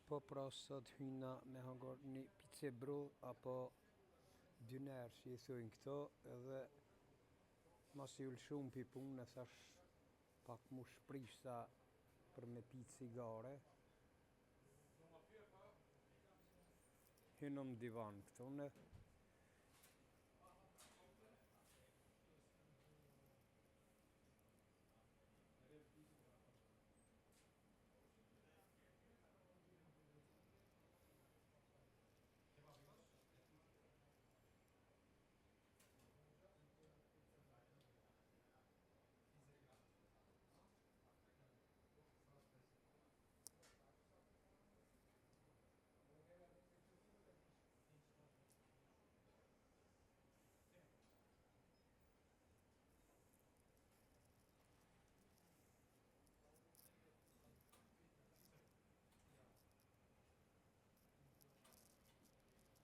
Po pra sot hyna me hangër një pice brull apo dyner që i thujnë këto, edhe mas i ulshum pi punë e thash pak mu shprishta për me pi cigare. Hynë në divan këtu ne.